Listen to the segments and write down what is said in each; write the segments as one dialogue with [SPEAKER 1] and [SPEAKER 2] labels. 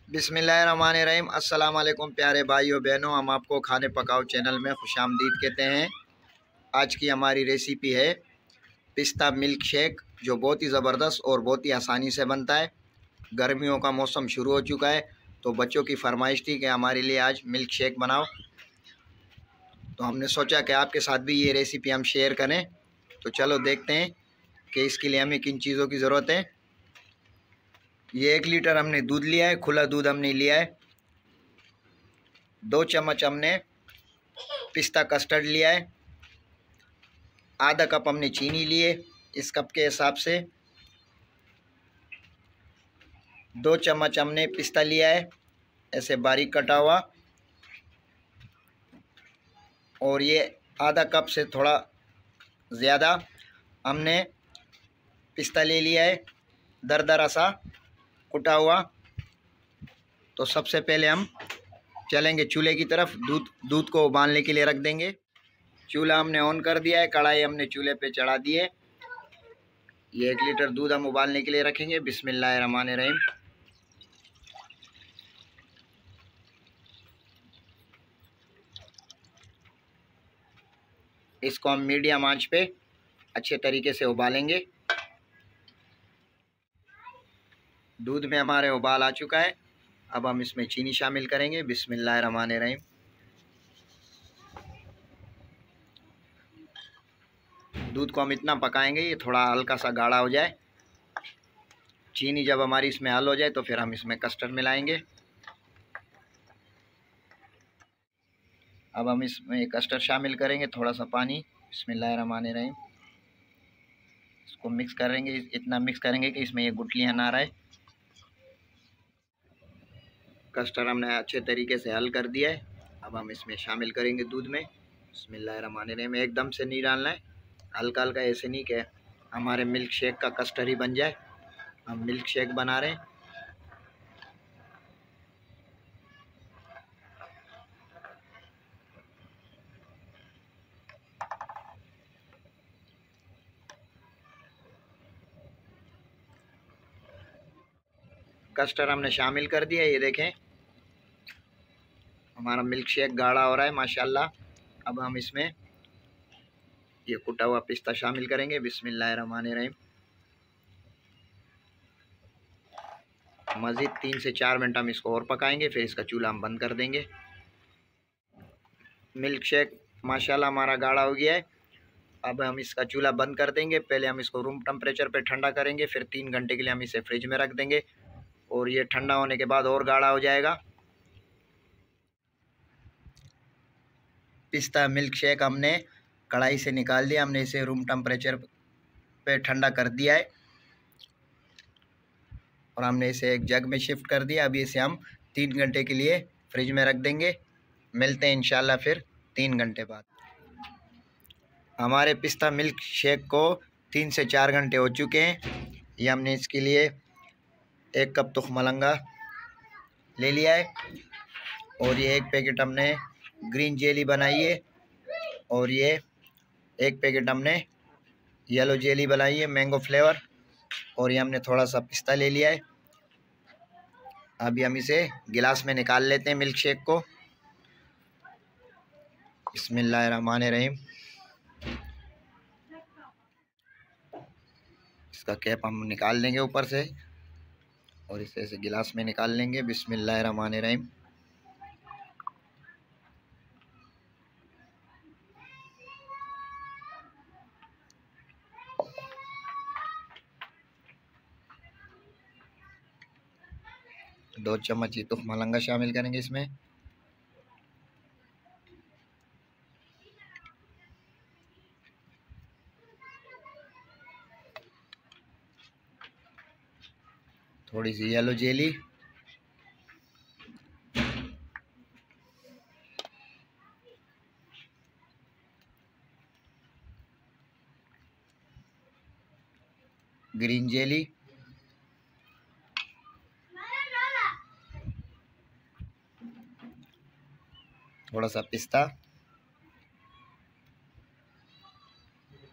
[SPEAKER 1] बिस्मिल्लाहिर्रहमानिर्रहीम। अस्सलाम वालेकुम प्यारे भाइयों बहनों, हम आपको खाने पकाओ चैनल में खुशामदीद कहते हैं। आज की हमारी रेसिपी है पिस्ता मिल्क शेक, जो बहुत ही ज़बरदस्त और बहुत ही आसानी से बनता है। गर्मियों का मौसम शुरू हो चुका है तो बच्चों की फरमाइश थी कि हमारे लिए आज मिल्क शेक बनाओ, तो हमने सोचा कि आपके साथ भी ये रेसिपी हम शेयर करें। तो चलो देखते हैं कि इसके लिए हमें किन चीज़ों की ज़रूरत है। ये 1 लीटर हमने दूध लिया है, खुला दूध हमने लिया है। 2 चम्मच हमने पिस्ता कस्टर्ड लिया है। आधा कप हमने चीनी लिए इस कप के हिसाब से। 2 चम्मच हमने पिस्ता लिया है ऐसे बारीक कटा हुआ, और ये आधा कप से थोड़ा ज़्यादा हमने पिस्ता ले लिया है दरदरा सा कुटा हुआ। तो सबसे पहले हम चलेंगे चूल्हे की तरफ, दूध को उबालने के लिए रख देंगे। चूल्हा हमने ऑन कर दिया है, कढ़ाई हमने चूल्हे पे चढ़ा दी है। ये 1 लीटर दूध हम उबालने के लिए रखेंगे। बिस्मिल्लाहिर्रहमानिर्रहीम। इसको हम मीडियम आंच पे अच्छे तरीके से उबालेंगे। दूध में हमारे उबाल आ चुका है, अब हम इसमें चीनी शामिल करेंगे। बिस्मिल्लाहिर्रहमानिर्रहीम। दूध को हम इतना पकाएंगे ये थोड़ा हल्का सा गाढ़ा हो जाए। चीनी जब हमारी इसमें हल हो जाए तो फिर हम इसमें कस्टर्ड मिलाएंगे। अब हम इसमें कस्टर्ड शामिल करेंगे, थोड़ा सा पानी। बिस्मिल्लाहिर्रहमानिर्रहीम। इसको मिक्स करेंगे, इतना मिक्स करेंगे कि इसमें ये गुठलियाँ ना रहे। कस्टर्ड हमने अच्छे तरीके से हल कर दिया है, अब हम इसमें शामिल करेंगे दूध में। बिस्मिल्लाहिर्रहमानिर्रहीम। एकदम से नहीं डालना है, हल्का हल्का, ऐसे नहीं कि हमारे मिल्क शेक का कस्टर्ड ही बन जाए। हम मिल्क शेक बना रहे हैं। कस्टर्ड हमने शामिल कर दिया, ये देखें हमारा मिल्क शेक गाढ़ा हो रहा है माशाल्लाह। अब हम इसमें ये कुटा हुआ पिस्ता शामिल करेंगे। बिस्मिल्लाहिर्रहमानिर्रहीम। मज़ीद 3 से 4 मिनट हम इसको और पकाएंगे, फिर इसका चूल्हा हम बंद कर देंगे। मिल्क शेक माशाल्लाह हमारा गाढ़ा हो गया है, अब हम इसका चूल्हा बंद कर देंगे। पहले हम इसको रूम टेम्परेचर पे ठंडा करेंगे, फिर 3 घंटे के लिए हम इसे फ्रिज में रख देंगे, और ये ठंडा होने के बाद और गाढ़ा हो जाएगा। पिस्ता मिल्क शेक हमने कढ़ाई से निकाल दिया, हमने इसे रूम टेम्परेचर पे ठंडा कर दिया है, और हमने इसे एक जग में शिफ्ट कर दिया। अभी इसे हम 3 घंटे के लिए फ्रिज में रख देंगे। मिलते हैं इंशाल्लाह फिर 3 घंटे बाद। हमारे पिस्ता मिल्क शेक को 3 से 4 घंटे हो चुके हैं। ये हमने इसके लिए 1 कप तुखमलंगा ले लिया है, और ये 1 पैकेट हमने ग्रीन जेली बनाई है, और ये 1 पैकेट हमने येलो जेली बनाई है मैंगो फ्लेवर, और ये हमने थोड़ा सा पिस्ता ले लिया है। अभी हम इसे गिलास में निकाल लेते हैं मिल्क शेक को। बिस्मिल्लाहिर्रहमानिर्रहीम। इसका कैप हम निकाल लेंगे ऊपर से, और इसे ऐसे गिलास में निकाल लेंगे। बिस्मिल्लाहिर्रहमानिर्रहीम। दो चम्मच तुखमलंगा शामिल करेंगे इसमें। थोड़ी सी येलो जेली, ग्रीन जेली, थोड़ा सा पिस्ता।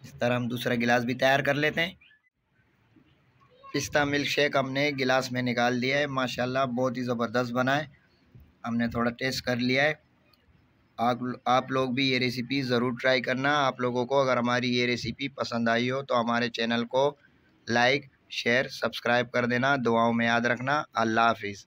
[SPEAKER 1] इस तरह हम दूसरा गिलास भी तैयार कर लेते हैं। पिस्ता मिल्क शेक हमने गिलास में निकाल दिया है। माशाल्लाह बहुत ही ज़बरदस्त बना है। हमने थोड़ा टेस्ट कर लिया है। आप लोग भी ये रेसिपी ज़रूर ट्राई करना। आप लोगों को अगर हमारी ये रेसिपी पसंद आई हो तो हमारे चैनल को लाइक, शेयर, सब्सक्राइब कर देना। दुआओं में याद रखना। अल्लाह हाफिज़।